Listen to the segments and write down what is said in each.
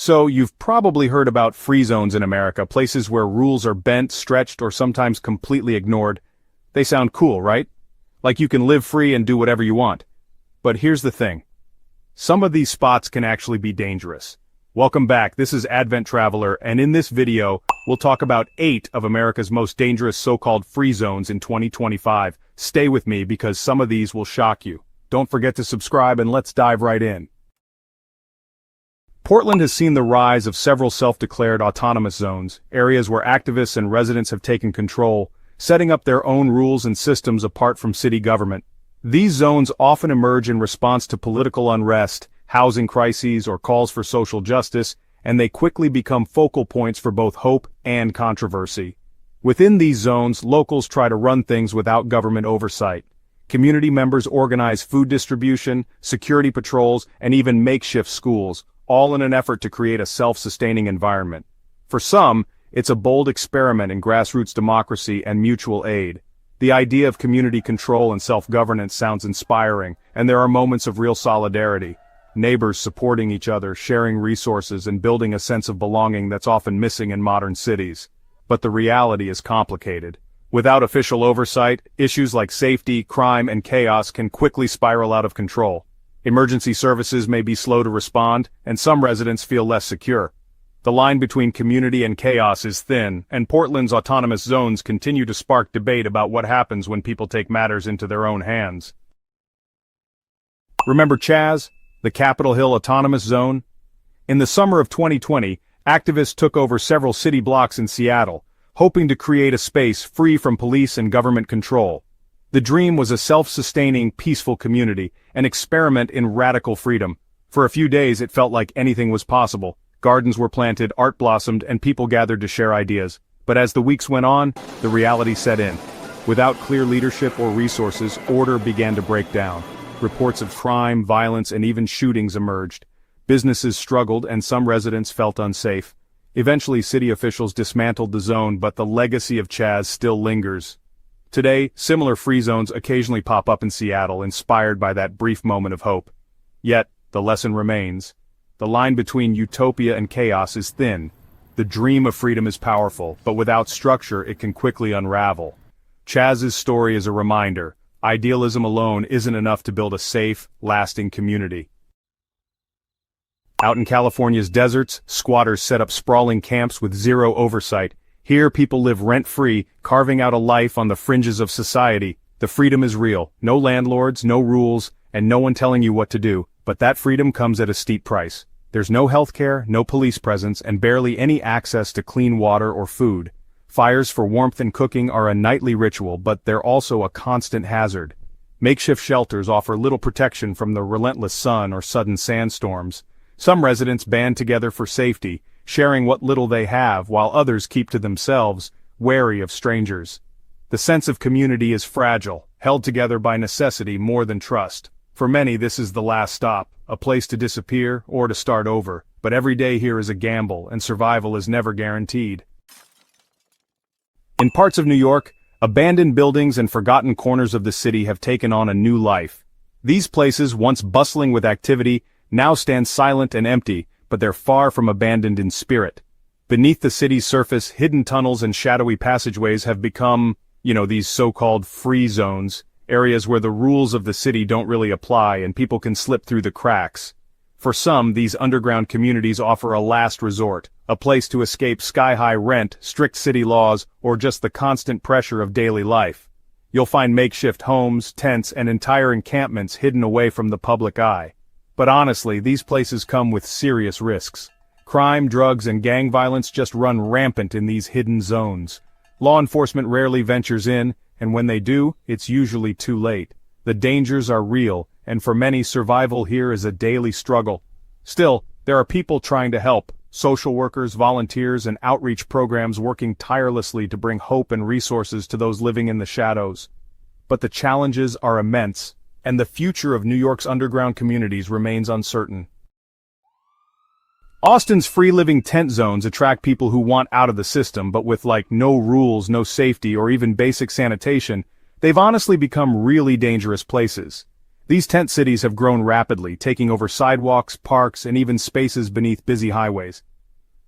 So, you've probably heard about free zones in America, places where rules are bent, stretched, or sometimes completely ignored. They sound cool, right? Like you can live free and do whatever you want. But here's the thing. Some of these spots can actually be dangerous. Welcome back, this is Advent Traveler, and in this video, we'll talk about 8 of America's most dangerous so-called free zones in 2025. Stay with me because some of these will shock you. Don't forget to subscribe and let's dive right in. Portland has seen the rise of several self-declared autonomous zones, areas where activists and residents have taken control, setting up their own rules and systems apart from city government. These zones often emerge in response to political unrest, housing crises, or calls for social justice, and they quickly become focal points for both hope and controversy. Within these zones, locals try to run things without government oversight. Community members organize food distribution, security patrols, and even makeshift schools, all in an effort to create a self-sustaining environment. For some, it's a bold experiment in grassroots democracy and mutual aid. The idea of community control and self-governance sounds inspiring, and there are moments of real solidarity. Neighbors supporting each other, sharing resources, and building a sense of belonging that's often missing in modern cities. But the reality is complicated. Without official oversight, issues like safety, crime, and chaos can quickly spiral out of control. Emergency services may be slow to respond, and some residents feel less secure. The line between community and chaos is thin, and Portland's autonomous zones continue to spark debate about what happens when people take matters into their own hands. Remember CHAZ, the Capitol Hill Autonomous Zone? In the summer of 2020, activists took over several city blocks in Seattle, hoping to create a space free from police and government control. The dream was a self-sustaining, peaceful community, an experiment in radical freedom. For a few days it felt like anything was possible. Gardens were planted, art blossomed, and people gathered to share ideas. But as the weeks went on, the reality set in. Without clear leadership or resources, order began to break down. Reports of crime, violence, and even shootings emerged. Businesses struggled and some residents felt unsafe. Eventually city officials dismantled the zone, but the legacy of CHAZ still lingers. Today, similar free zones occasionally pop up in Seattle, inspired by that brief moment of hope. Yet, the lesson remains. The line between utopia and chaos is thin. The dream of freedom is powerful, but without structure it can quickly unravel. CHAZ's story is a reminder. Idealism alone isn't enough to build a safe, lasting community. Out in California's deserts, squatters set up sprawling camps with zero oversight. Here people live rent-free, carving out a life on the fringes of society. The freedom is real. No landlords, no rules, and no one telling you what to do. But that freedom comes at a steep price. There's no healthcare, no police presence, and barely any access to clean water or food. Fires for warmth and cooking are a nightly ritual, but they're also a constant hazard. Makeshift shelters offer little protection from the relentless sun or sudden sandstorms. Some residents band together for safety, sharing what little they have, while others keep to themselves, wary of strangers. The sense of community is fragile, held together by necessity more than trust. For many this is the last stop, a place to disappear or to start over, but every day here is a gamble, and survival is never guaranteed. In parts of New York, abandoned buildings and forgotten corners of the city have taken on a new life. These places, once bustling with activity, now stand silent and empty, but they're far from abandoned in spirit. Beneath the city's surface, hidden tunnels and shadowy passageways have become, these so-called free zones, areas where the rules of the city don't really apply and people can slip through the cracks. For some, these underground communities offer a last resort, a place to escape sky-high rent, strict city laws, or just the constant pressure of daily life. You'll find makeshift homes, tents, and entire encampments hidden away from the public eye. But honestly, these places come with serious risks. Crime, drugs, and gang violence just run rampant in these hidden zones. Law enforcement rarely ventures in, and when they do, it's usually too late. The dangers are real, and for many survival here is a daily struggle. Still, there are people trying to help, social workers, volunteers, and outreach programs working tirelessly to bring hope and resources to those living in the shadows. But the challenges are immense, and the future of New York's underground communities remains uncertain. Austin's free-living tent zones attract people who want out of the system, but with no rules, no safety, or even basic sanitation, they've honestly become really dangerous places. These tent cities have grown rapidly, taking over sidewalks, parks, and even spaces beneath busy highways.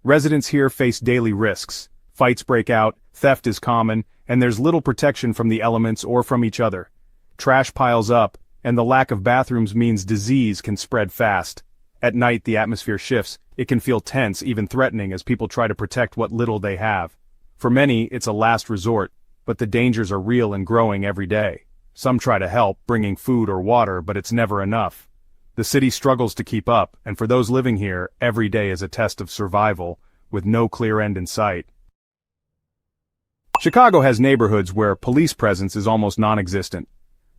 Residents here face daily risks. Fights break out, theft is common, and there's little protection from the elements or from each other. Trash piles up, and the lack of bathrooms means disease can spread fast. At night the atmosphere shifts. It can feel tense, even threatening, as people try to protect what little they have. For many, it's a last resort, but the dangers are real and growing every day. Some try to help, bringing food or water, but it's never enough. The city struggles to keep up, and for those living here, every day is a test of survival, with no clear end in sight. Chicago has neighborhoods where police presence is almost non-existent.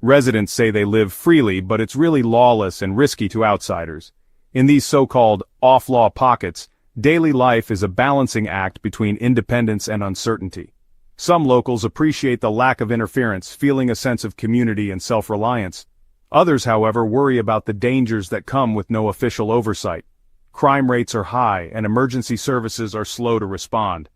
Residents say they live freely, but it's really lawless and risky to outsiders. In these so-called off-law pockets, daily life is a balancing act between independence and uncertainty. Some locals appreciate the lack of interference, feeling a sense of community and self-reliance. Others, however, worry about the dangers that come with no official oversight. Crime rates are high, and emergency services are slow to respond.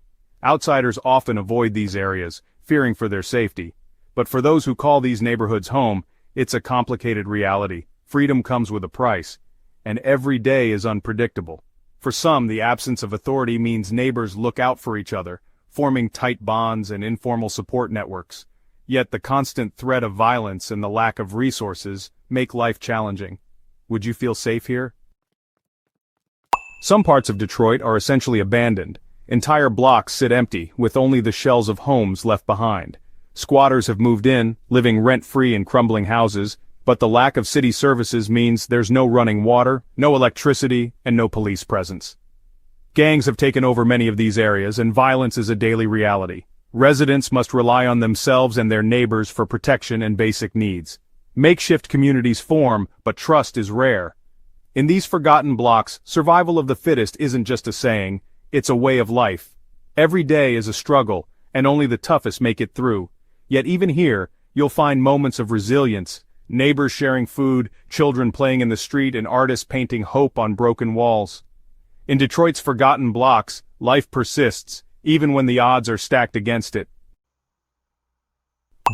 Outsiders often avoid these areas, fearing for their safety. But for those who call these neighborhoods home, it's a complicated reality. Freedom comes with a price, and every day is unpredictable. For some, the absence of authority means neighbors look out for each other, forming tight bonds and informal support networks. Yet the constant threat of violence and the lack of resources make life challenging. Would you feel safe here? Some parts of Detroit are essentially abandoned. Entire blocks sit empty, with only the shells of homes left behind. Squatters have moved in, living rent-free in crumbling houses, but the lack of city services means there's no running water, no electricity, and no police presence. Gangs have taken over many of these areas, and violence is a daily reality. Residents must rely on themselves and their neighbors for protection and basic needs. Makeshift communities form, but trust is rare. In these forgotten blocks, survival of the fittest isn't just a saying, it's a way of life. Every day is a struggle, and only the toughest make it through. Yet even here, you'll find moments of resilience, neighbors sharing food, children playing in the street, and artists painting hope on broken walls. In Detroit's forgotten blocks, life persists, even when the odds are stacked against it.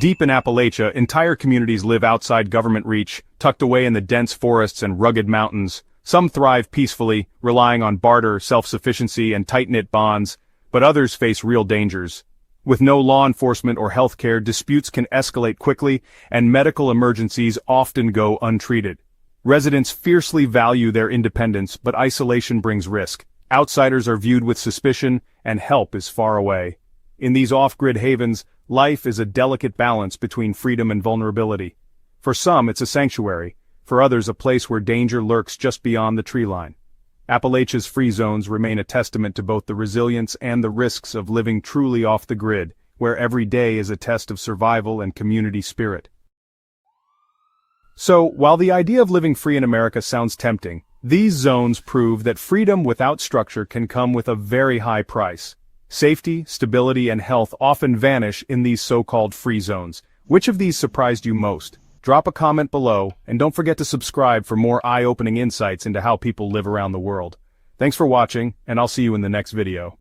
Deep in Appalachia, entire communities live outside government reach, tucked away in the dense forests and rugged mountains. Some thrive peacefully, relying on barter, self-sufficiency, and tight-knit bonds, but others face real dangers. With no law enforcement or healthcare, disputes can escalate quickly, and medical emergencies often go untreated. Residents fiercely value their independence, but isolation brings risk. Outsiders are viewed with suspicion, and help is far away. In these off-grid havens, life is a delicate balance between freedom and vulnerability. For some, it's a sanctuary. For others, a place where danger lurks just beyond the tree line. Appalachia's free zones remain a testament to both the resilience and the risks of living truly off the grid, where every day is a test of survival and community spirit. So, while the idea of living free in America sounds tempting, these zones prove that freedom without structure can come with a very high price. Safety, stability, and health often vanish in these so-called free zones. Which of these surprised you most? Drop a comment below, and don't forget to subscribe for more eye-opening insights into how people live around the world. Thanks for watching, and I'll see you in the next video.